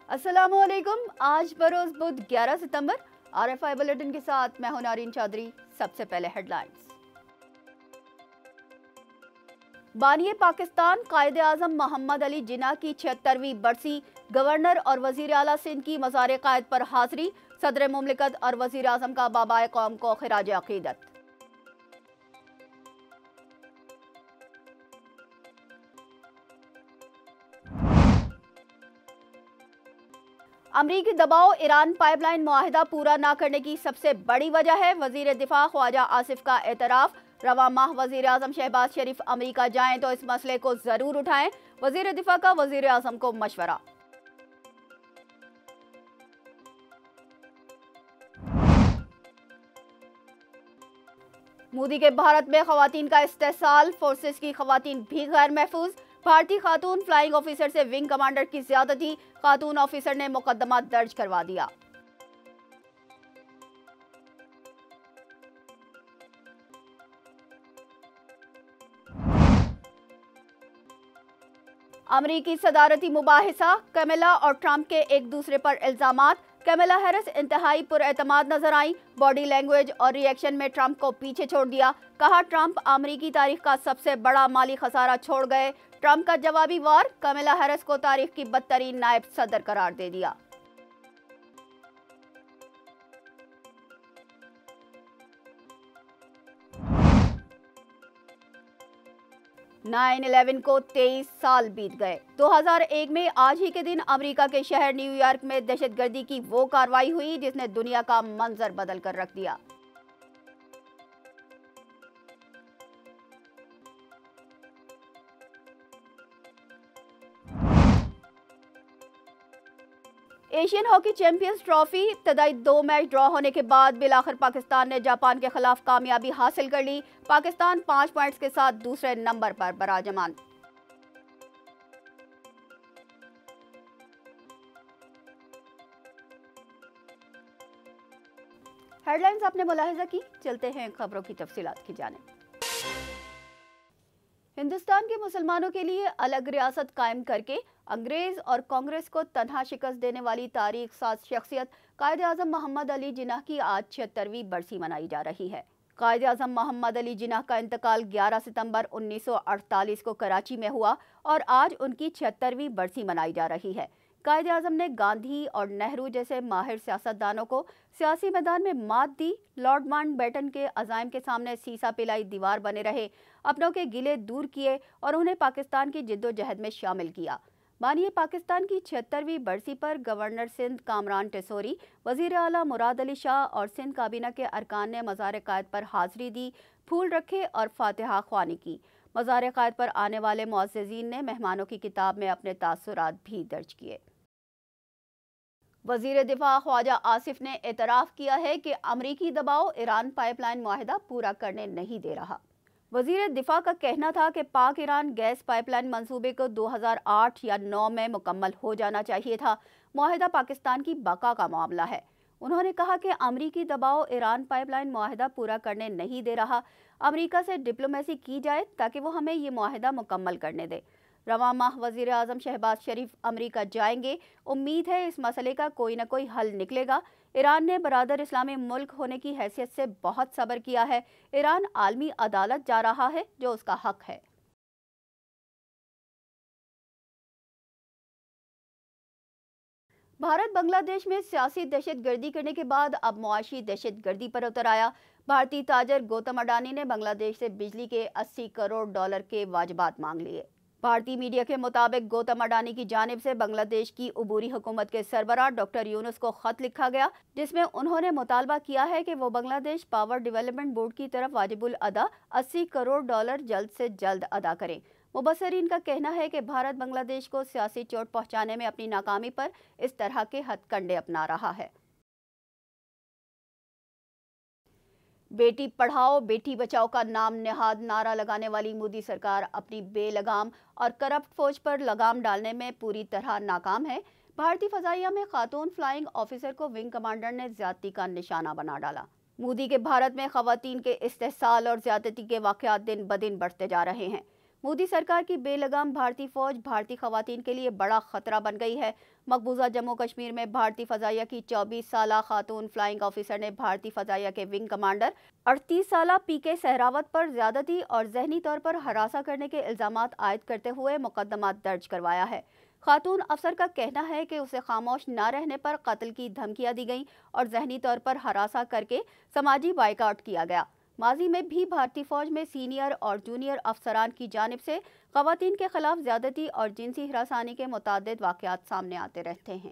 अस्सलामुअलैकुम। आज बरोज बुध 11 सितंबर। RFI bulletin के साथ मैं हूं नारीन चौधरी। सबसे पहले हेडलाइंस। बानिए पाकिस्तान कायदे आजम मोहम्मद अली जिन्ना की 76वीं बरसी। गवर्नर और वजीर आला सिंध की मज़ार कायद पर हाजिरी। सदर मुमलिकत और वजीर आजम का बाबाए कौम को खिराज अकीदत। अमरीकी दबाव ईरान पाइपलाइन मुआहिदा पूरा न करने की सबसे बड़ी वजह है। वजीर दिफा ख्वाजा आसिफ का एतराफ। रवा माह वजीर आजम शहबाज शरीफ अमरीका जाएं तो इस मसले को जरूर उठाएं। वजीर दिफा का वजीर आजम को मशवरा। मोदी के भारत में खवातीन का इस्तेहसाल। फोर्सेस की खवातीन भी गैर महफूज। भारतीय खातून फ्लाइंग ऑफिसर से विंग कमांडर की ज्यादती। खातून ऑफिसर ने मुकदमा दर्ज करवा दिया। अमरीकी सदारती मुबाहिसा। कमला और ट्रंप के एक दूसरे पर इल्जामात। कमला हैरिस इंतहाई पुरएतमाद नजर आई। बॉडी लैंग्वेज और रिएक्शन में ट्रंप को पीछे छोड़ दिया। कहा ट्रंप अमरीकी तारीख का सबसे बड़ा माली खसारा छोड़ गए। ट्रंप का जवाबी वार। कमला हैरिस को तारीख की बदतरीन नायब सदर करार दे दिया। नाइन 11 को 23 साल बीत गए। 2001 में आज ही के दिन अमेरिका के शहर न्यूयॉर्क में दहशतगर्दी की वो कार्रवाई हुई जिसने दुनिया का मंजर बदल कर रख दिया। एशियन हॉकी चैंपियंस ट्रॉफी इब्तदाई 2 मैच ड्रॉ होने के बाद बिलाखिर पाकिस्तान ने जापान के खिलाफ कामयाबी हासिल कर ली। पाकिस्तान 5 पॉइंट्स के साथ दूसरे नंबर पर बराजमान। हेडलाइंस आपने मुलाहिजा की। चलते हैं खबरों की तफसीलात की जानिब। हिंदुस्तान के मुसलमानों के लिए अलग रियासत कायम करके अंग्रेज और कांग्रेस को तन्हा शिकस्त देने वाली तारीख साज शख्सियत कायदे आजम मोहम्मद अली जिन्ना की आज 76वीं बरसी मनाई जा रही है। कायदे आजम मोहम्मद अली जिन्ना का इंतकाल 11 सितंबर 1948 को कराची में हुआ और आज उनकी 76वीं बरसी मनाई जा रही है। कायदे आजम ने गांधी और नेहरू जैसे माहिर सियासतदानों को सियासी मैदान में मात दी। लॉर्ड माउंटबेटन के अज़ाइम के सामने सीसा पिलाई दीवार बने रहे। अपनों के गिले दूर किए और उन्हें पाकिस्तान की जिद्दोजहद में शामिल किया। बानिए पाकिस्तान की 76वीं बरसी पर गवर्नर सिंध कामरान टेसोरी, वजीर आला मुराद अली शाह और सिंध काबीना के अरकान ने मज़ार कायद पर हाजिरी दी, फूल रखे और फातिहा ख्वानी की। मज़ार कायद पर आने वाले मुअज़्ज़िज़ीन ने मेहमानों की किताब में अपने तासुरात भी दर्ज किए। वजीर दिफा ख्वाजा आसिफ ने एतराफ़ किया है कि अमरीकी दबाव ईरान पाइपलाइन मुआहिदा पूरा करने नहीं दे रहा। वजीर दिफा का कहना था कि पाक ईरान गैस पाइपलाइन मंसूबे को 2008 या 9 में मुकम्मल हो जाना चाहिए था। मुआहिदा पाकिस्तान की बका का मामला है। उन्होंने कहा कि अमरीकी दबाव ईरान पाइपलाइन मुआहिदा पूरा करने नहीं दे रहा। अमरीका से डिप्लोमेसी की जाए ताकि वो हमें ये मुआहिदा मुकम्मल करने दे। रवा माह वजीर आजम शहबाज शरीफ अमरीका जाएंगे। उम्मीद है इस मसले का कोई न कोई हल निकलेगा। ईरान ने बरादर इस्लामी मुल्क होने की हैसियत से बहुत सब्र किया है। ईरान आलमी अदालत जा रहा है जो उसका हक है। भारत बांग्लादेश में सियासी दहशतगर्दी करने के बाद अब मुआशी दहशतगर्दी पर उतर आया। भारतीय ताजर गौतम अडानी ने बांग्लादेश से बिजली के 80 करोड़ डॉलर के वाजबात मांग लिए। भारतीय मीडिया के मुताबिक गौतम अडानी की जानिब से बांग्लादेश की उबूरी हुकूमत के सरबराह डॉक्टर यूनुस को खत लिखा गया जिसमें उन्होंने मुतालबा किया है कि वो बांग्लादेश पावर डेवलपमेंट बोर्ड की तरफ वाजिबुल अदा 80 करोड़ डॉलर जल्द से जल्द अदा करें। मुबसरीन का कहना है कि भारत बांग्लादेश को सियासी चोट पहुंचाने में अपनी नाकामी पर इस तरह के हथकंडे अपना रहा है। बेटी पढ़ाओ बेटी बचाओ का नाम नेहाद नारा लगाने वाली मोदी सरकार अपनी बेलगाम और करप्ट फौज पर लगाम डालने में पूरी तरह नाकाम है। भारतीय फजाइया में खातून फ्लाइंग ऑफिसर को विंग कमांडर ने ज्यादती का निशाना बना डाला। मोदी के भारत में खवातीन के इस्तेहसाल और ज्यादती के वाकयात दिन ब दिन बढ़ते जा रहे हैं। मोदी सरकार की बेलगाम भारतीय फौज भारतीय खवातीन के लिए बड़ा खतरा बन गई है। मकबूजा जम्मू कश्मीर में भारतीय फजाइया की 24 साला खातून फ्लाइंग ऑफिसर ने भारतीय फजाइया के विंग कमांडर 38 साला पीके सहरावत पर ज्यादती और जहनी तौर पर हरासा करने के इल्जामात आयद करते हुए मुकदमा दर्ज करवाया है। खातून अफसर का कहना है कि उसे खामोश न रहने पर कत्ल की धमकियां दी गईं और जहनी तौर पर हरासा करके समाजी बाइकआउट किया गया। माजी में भी भारतीय फौज में सीनियर और जूनियर अफसरान की जानिब से खवातीन के खिलाफ ज्यादती और जिनसी हिरासानी के मुतादिद वाक़यात सामने आते रहते हैं।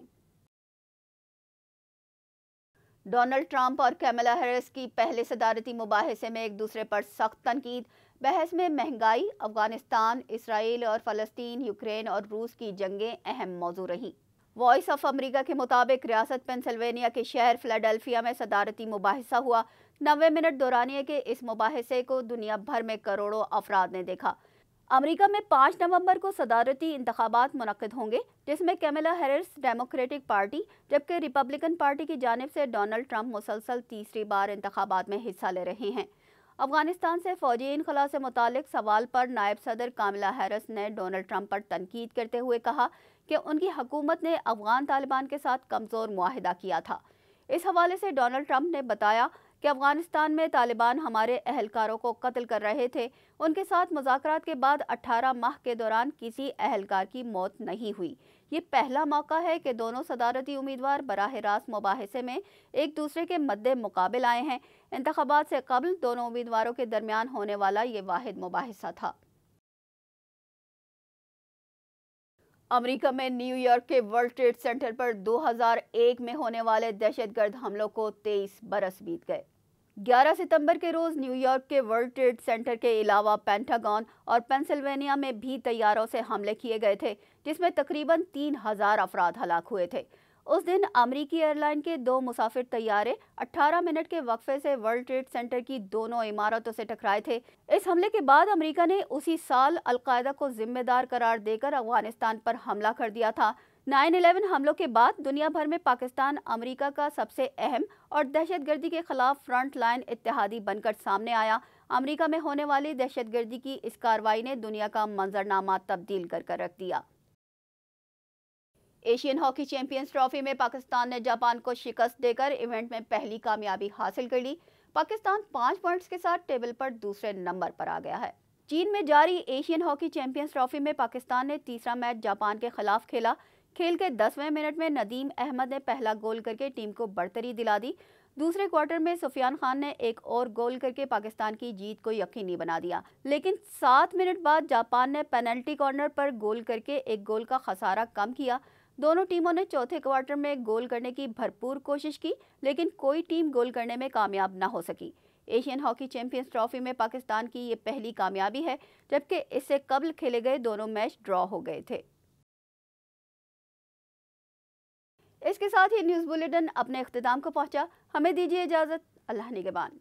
डोनाल्ड ट्रंप और कैमला हैरिस की पहले सदारती मुबाहिसे में एक दूसरे पर सख्त तनकीद। बहस में महंगाई, अफगानिस्तान, इसराइल और फ़लस्तीन, यूक्रेन और रूस की जंगें अहम मौजू रहीं। वॉइस ऑफ अमेरिका के मुताबिक रियासत पेंसिल्वेनिया के शहर फिलाडेल्फिया में सदारती मुबाहिसा हुआ। 90 मिनट दौरानिए के इस मुबाहिसे को दुनिया भर में करोड़ों अफराद ने देखा। अमेरिका में 5 नवंबर को सदारती इंतखाबात मुनक्किद होंगे, जिसमें कैमला हैरिस डेमोक्रेटिक पार्टी जबकि रिपब्लिकन पार्टी की जानिब से डोनाल्ड ट्रंप मुसलसल तीसरी बार इंतखाबात में हिस्सा ले रहे हैं। अफगानिस्तान से फौजी इनखला से मुतालिक सवाल पर नायब सदर कैमला हैरिस ने डोनाल्ड ट्रंप पर तनकीद करते हुए कहा कि उनकी हुकूमत ने अफगान तालिबान के साथ कमज़ोर मुआहिदा किया था। इस हवाले से डोनाल्ड ट्रंप ने बताया कि अफगानिस्तान में तालिबान हमारे अहलकारों को कत्ल कर रहे थे। उनके साथ मुज़ाकरात के बाद 18 माह के दौरान किसी अहलकार की मौत नहीं हुई। ये पहला मौका है कि दोनों सदारती उम्मीदवार बराह रास्त मुबाहिसे में एक दूसरे के मद्दे मुकाबिल आए हैं। इंतखाबात से कबल दोनों उम्मीदवारों के दरमियान होने वाला ये वाहिद मुबाहिसा था। अमेरिका में न्यूयॉर्क के वर्ल्ड ट्रेड सेंटर पर 2001 में होने वाले दहशतगर्द हमलों को 23 बरस बीत गए। 11 सितंबर के रोज न्यूयॉर्क के वर्ल्ड ट्रेड सेंटर के अलावा पेंटागन और पेंसिल्वेनिया में भी तैयारों से हमले किए गए थे, जिसमें तकरीबन 3000 अफराद हलाक हुए थे। उस दिन अमेरिकी एयरलाइन के 2 मुसाफिर तैयारे 18 मिनट के वक्फे से वर्ल्ड ट्रेड सेंटर की दोनों इमारतों से टकराए थे। इस हमले के बाद अमेरिका ने उसी साल अलकायदा को जिम्मेदार करार देकर अफगानिस्तान पर हमला कर दिया था। 9/11 हमलों के बाद दुनिया भर में पाकिस्तान अमेरिका का सबसे अहम और दहशतगर्दी के खिलाफ फ्रंट लाइन इत्तेहादी बनकर सामने आया। अमेरिका में होने वाली दहशतगर्दी की इस कार्रवाई ने दुनिया का मंजरनामा तब्दील कर रख दिया। एशियन हॉकी चैंपियंस ट्रॉफी में पाकिस्तान ने जापान को शिकस्त देकर इवेंट में पहली कामयाबी हासिल कर ली। पाकिस्तान 5 पॉइंट्स के साथ टेबल पर दूसरे नंबर पर आ गया है। चीन में जारी एशियन हॉकी चैंपियंस ट्रॉफी में पाकिस्तान ने तीसरा मैच जापान के खिलाफ खेला। खेल के 10वें मिनट में नदीम अहमद ने पहला गोल करके टीम को बढ़तरी दिला दी। दूसरे क्वार्टर में सुफियान खान ने एक और गोल करके पाकिस्तान की जीत को यकीनी बना दिया, लेकिन 7 मिनट बाद जापान ने पेनल्टी कॉर्नर पर गोल करके एक गोल का खसारा कम किया। दोनों टीमों ने चौथे क्वार्टर में गोल करने की भरपूर कोशिश की, लेकिन कोई टीम गोल करने में कामयाब न हो सकी। एशियन हॉकी चैंपियंस ट्रॉफी में पाकिस्तान की ये पहली कामयाबी है, जबकि इससे कबल खेले गए दोनों मैच ड्रॉ हो गए थे। इसके साथ ही न्यूज़ बुलेटिन अपने इख्तिताम को पहुंचा। हमें दीजिए इजाज़त। अल्लाह निगहबान।